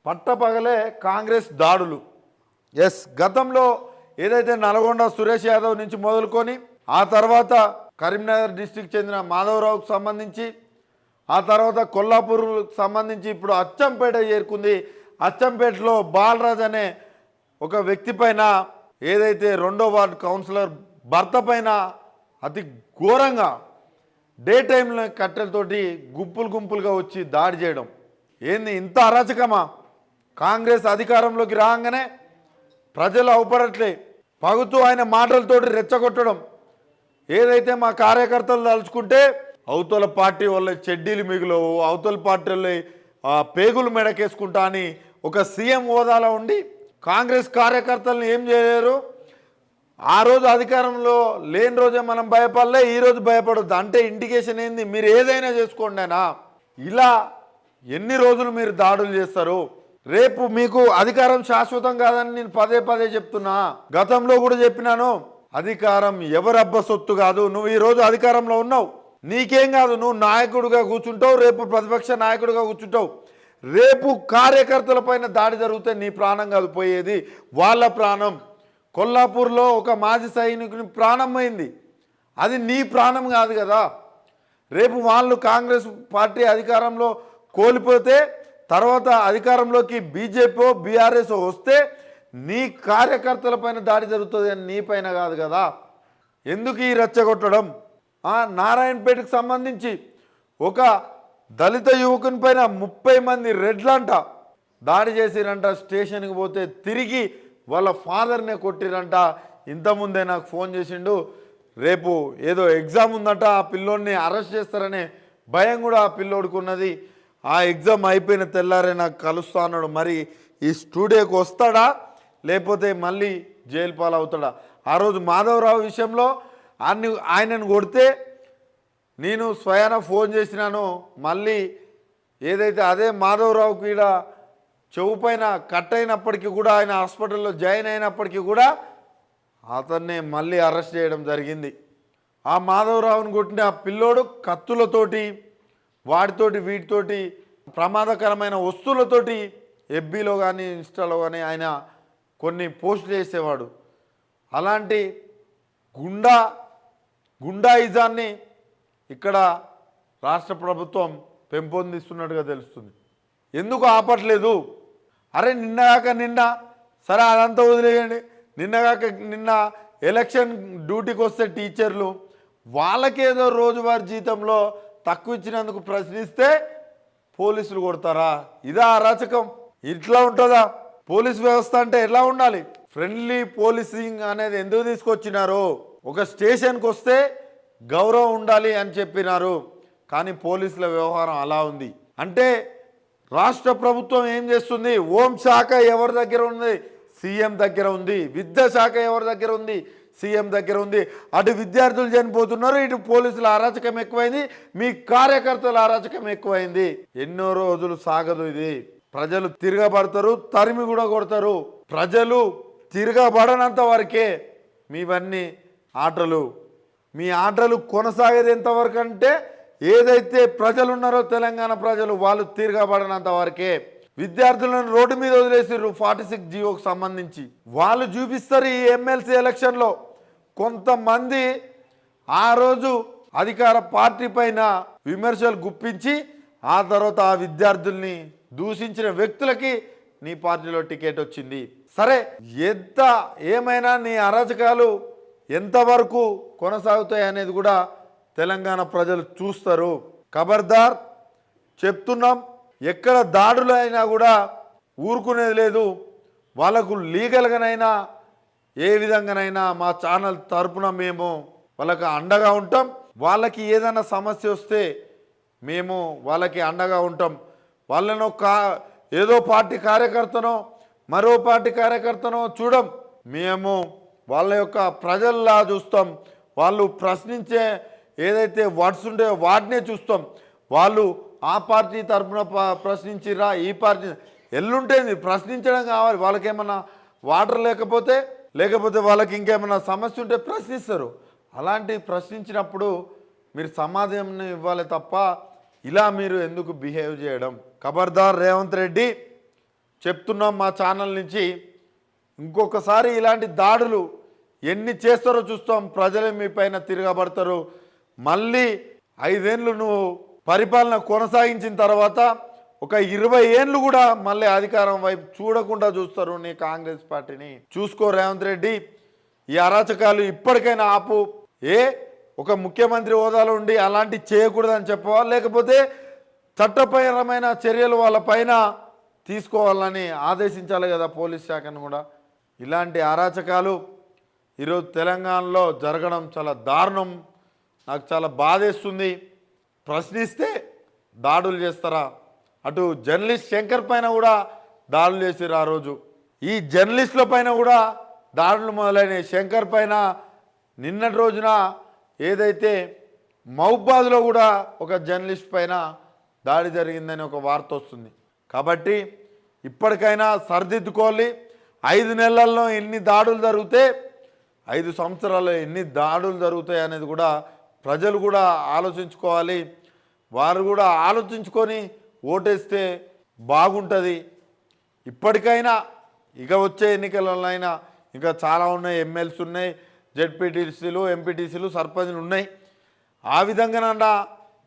పట్టపగలే కాంగ్రెస్ దాడులు. ఎస్, గతంలో ఏదైతే నల్గొండ సురేష్ యాదవ్ నుంచి మొదలుకొని ఆ తర్వాత కరీంనగర్ డిస్టిక్ చెందిన మాధవరావుకు సంబంధించి ఆ తర్వాత కొల్లాపూర్కు సంబంధించి ఇప్పుడు అచ్చంపేట చేరుకుంది. అచ్చంపేటలో బాలరాజ్ అనే ఒక వ్యక్తి పైన ఏదైతే 2వ వార్డు కౌన్సిలర్ భర్త పైన అతి ఘోరంగా డే టైంలో కట్టెలతోటి గుంపులుగా వచ్చి దాడి చేయడం ఏంది? ఇంత అరాచకమా? కాంగ్రెస్ అధికారంలోకి రాగానే ప్రజలు అవపడట్లే పగుతూ ఆయన మాటలతోటి రెచ్చగొట్టడం. ఏదైతే మా కార్యకర్తలు తలుచుకుంటే అవతల పార్టీ వాళ్ళ చెడ్డీలు మిగులవు, అవతల పార్టీ వాళ్ళ పేగులు మెడకేసుకుంటా అని ఒక సీఎం హోదాలో ఉండి కాంగ్రెస్ కార్యకర్తలను ఏం చేయలేరు. ఆ రోజు అధికారంలో లేని రోజే మనం భయపడలే, ఈరోజు భయపడొద్దు అంటే ఇండికేషన్ ఏంది? మీరు ఏదైనా చేసుకోండినా ఇలా ఎన్ని రోజులు మీరు దాడులు చేస్తారు? రేపు మీకు అధికారం శాశ్వతం కాదని నేను పదే చెప్తున్నా. గతంలో కూడా చెప్పినాను, అధికారం ఎవరబ్బ సొత్తు కాదు. నువ్వు ఈరోజు అధికారంలో ఉన్నావు, నీకేం కాదు, నువ్వు నాయకుడిగా కూర్చుంటావు, రేపు ప్రతిపక్ష నాయకుడిగా కూర్చుంటావు. రేపు కార్యకర్తల పైన దాడి జరిగితే నీ ప్రాణం కాదు పోయేది, వాళ్ళ ప్రాణం. కొల్లాపూర్లో ఒక మాజీ సైనికుని ప్రాణం అయింది, అది నీ ప్రాణం కాదు కదా. రేపు వాళ్ళు కాంగ్రెస్ పార్టీ అధికారంలో కోల్పోతే తర్వాత అధికారంలోకి బీజేపీ బీఆర్ఎస్ వస్తే నీ కార్యకర్తల పైన దాడి జరుగుతుంది అని నీ పైన కాదు కదా. ఎందుకు ఈ రెచ్చగొట్టడం? నారాయణపేటకు సంబంధించి ఒక దళిత యువకుని పైన 30 మంది రెడ్లంట దాడి చేసిరంట. స్టేషన్కి పోతే తిరిగి వాళ్ళ ఫాదర్నే కొట్టిరంట. ఇంతకుముందే నాకు ఫోన్ చేసిండు, రేపు ఏదో ఎగ్జామ్ ఉందట, ఆ పిల్లోడిని అరెస్ట్ చేస్తారనే భయం కూడా ఆ పిల్లోడికి ఉన్నది. ఆ ఎగ్జామ్ అయిపోయిన తెల్లారే నాకు కలుస్తా అన్నాడు. మరి ఈ స్టూడియోకి వస్తాడా లేకపోతే మళ్ళీ జైలు పాలవుతాడా? ఆ రోజు మాధవరావు విషయంలో ఆయనను కొడితే నేను స్వయాన ఫోన్ చేసినాను. మళ్ళీ ఏదైతే అదే మాధవరావుకి ఈడ చెవు పైన కట్ అయినప్పటికీ కూడా ఆయన హాస్పిటల్లో జాయిన్ అయినప్పటికీ కూడా అతన్నే మళ్ళీ అరెస్ట్ చేయడం జరిగింది. ఆ మాధవరావుని కొట్టిన ఆ పిల్లోడు కత్తులతోటి వాటితోటి వీటితోటి ప్రమాదకరమైన వస్తువులతోటి ఎఫ్బీలో కానీ ఇన్స్టాలో కానీ ఆయన కొన్ని పోస్ట్ చేసేవాడు. అలాంటి గుండాయిజాన్ని ఇక్కడ రాష్ట్ర ప్రభుత్వం పెంపొందిస్తున్నట్టుగా తెలుస్తుంది. ఎందుకు ఆపట్లేదు? అరే నిన్న సరే అదంతా వదిలేయండి. నిన్న ఎలక్షన్ డ్యూటీకి వస్తే టీచర్లు వాళ్ళకేదో రోజువారీ జీతంలో తక్కువ ఇచ్చినందుకు ప్రశ్నిస్తే పోలీసులు కొడతారా? ఇదా అరాచకం? ఇట్లా ఉంటుందా పోలీస్ వ్యవస్థ? అంటే ఎలా ఉండాలి? ఫ్రెండ్లీ పోలీసింగ్ అనేది ఎందుకు తీసుకొచ్చినారు? ఒక స్టేషన్కి వస్తే గౌరవం ఉండాలి అని చెప్పినారు, కానీ పోలీసుల వ్యవహారం అలా ఉంది. అంటే రాష్ట్ర ప్రభుత్వం ఏం చేస్తుంది? హోంశాఖ ఎవరి దగ్గర ఉంది? సీఎం దగ్గర ఉంది. విద్యాశాఖ ఎవరి దగ్గర ఉంది? సీఎం దగ్గర ఉంది. అటు విద్యార్థులు చనిపోతున్నారు, ఇటు పోలీసుల అరాచకం ఎక్కువైంది, మీ కార్యకర్తల అరాచకం ఎక్కువైంది. ఎన్నో రోజులు సాగదు ఇది. ప్రజలు తిరగబడతారు, తరిమి కూడా కొడతారు. ప్రజలు తిరగబడనంత వరకే మీవన్నీ ఆటలు. మీ ఆటలు కొనసాగేది ఎంతవరకు అంటే ఏదైతే ప్రజలు ఉన్నారో తెలంగాణ ప్రజలు వాళ్ళు తిరగబడినంత వరకే. విద్యార్థులను రోడ్డు మీద వదిలేసారు 46 జీవోకి సంబంధించి. వాళ్ళు చూపిస్తారు ఈ ఎమ్మెల్సీ ఎలక్షన్లో. కొంతమంది ఆ రోజు అధికార పార్టీ పైన విమర్శలు గుప్పించి ఆ తర్వాత ఆ విద్యార్థుల్ని దూషించిన వ్యక్తులకి నీ పార్టీలో టికెట్ వచ్చింది. సరే, ఎంత ఏమైనా నీ అరాచకాలు ఎంతవరకు కొనసాగుతాయి అనేది కూడా తెలంగాణ ప్రజలు చూస్తారు. ఖబర్దార్ చెప్తున్నాం, ఎక్కడ దాడులు అయినా కూడా ఊరుకునేది లేదు. వాళ్ళకు లీగల్గానైనా ఏ విధంగానైనా మా ఛానల్ తరపున మేము వాళ్ళకి అండగా ఉంటాం. వాళ్ళకి ఏదైనా సమస్య వస్తే మేము వాళ్ళకి అండగా ఉంటాం. వాళ్ళను ఏదో పార్టీ కార్యకర్తనో మరో పార్టీ కార్యకర్తనో చూడం. మేము వాళ్ళ యొక్క ప్రజల్లా చూస్తాం. వాళ్ళు ప్రశ్నించే ఏదైతే వర్డ్స్ ఉంటాయో వాటినే చూస్తాం. వాళ్ళు ఆ పార్టీ తరఫున ప్రశ్నించిరా, ఈ పార్టీ ఎల్లుంటేంది ప్రశ్నించడం కావాలి. వాళ్ళకేమన్నా వాటర్ లేకపోతే వాళ్ళకి ఇంకేమన్నా సమస్య ఉంటే ప్రశ్నిస్తారు. అలాంటి ప్రశ్నించినప్పుడు మీరు సమాధానం ఇవ్వాలి తప్ప ఇలా మీరు ఎందుకు బిహేవ్ చేయడం? ఖబర్దార్ రేవంత్ రెడ్డి, చెప్తున్నాం మా ఛానల్ నుంచి. ఇంకొకసారి ఇలాంటి దాడులు ఎన్ని చేస్తారో చూస్తాం. ప్రజలే మీ పైన తిరగబడతారు. మళ్ళీ 5 ఏళ్ళు నువ్వు పరిపాలన కొనసాగించిన తర్వాత ఒక 20 ఏళ్ళు కూడా మళ్ళీ అధికారం వైపు చూడకుండా చూస్తారు నీ కాంగ్రెస్ పార్టీని. చూసుకో రేవంత్ రెడ్డి, ఈ అరాచకాలు ఇప్పటికైనా ఆపు. ఒక ముఖ్యమంత్రి హోదాలో ఉండి అలాంటి చేయకూడదని చెప్పవా, లేకపోతే చట్టపరమైన చర్యలు వాళ్ళ పైన తీసుకోవాలని ఆదేశించాలి కదా పోలీస్ శాఖను కూడా. ఇలాంటి అరాచకాలు ఈరోజు తెలంగాణలో జరగడం చాలా దారుణం. నాకు చాలా బాధేస్తుంది. ప్రశ్నిస్తే దాడులు చేస్తారా? అటు జర్నలిస్ట్ శంకర్ పైన కూడా దాడులు చేశారు ఆ రోజు. ఈ జర్నలిస్టుల పైన కూడా దాడులు మొదలైనవి. శంకర్ పైన నిన్నటి రోజున ఏదైతే మహబూబాద్లో కూడా ఒక జర్నలిస్ట్ పైన దాడి జరిగిందని ఒక వార్త వస్తుంది. కాబట్టి ఇప్పటికైనా సరిదిద్దుకోవాలి. 5 నెలల్లో ఎన్ని దాడులు జరిగితే 5 సంవత్సరాల్లో ఎన్ని దాడులు జరుగుతాయి అనేది కూడా ప్రజలు కూడా ఆలోచించుకోవాలి. వారు కూడా ఆలోచించుకొని ఓటేస్తే బాగుంటుంది. ఇప్పటికైనా ఇక వచ్చే ఎన్నికలైనా ఇంకా చాలా ఉన్నాయి. ఎమ్మెల్సీ ఉన్నాయి, జెడ్పీటీసీలు, ఎంపీటీసీలు, సర్పంచ్లు ఉన్నాయి. ఆ విధంగానన్నా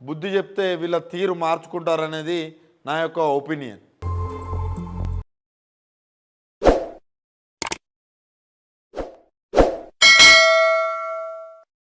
బుద్ధి చెప్తే వీళ్ళ తీరు మార్చుకుంటారనేది నా యొక్క ఒపీనియన్.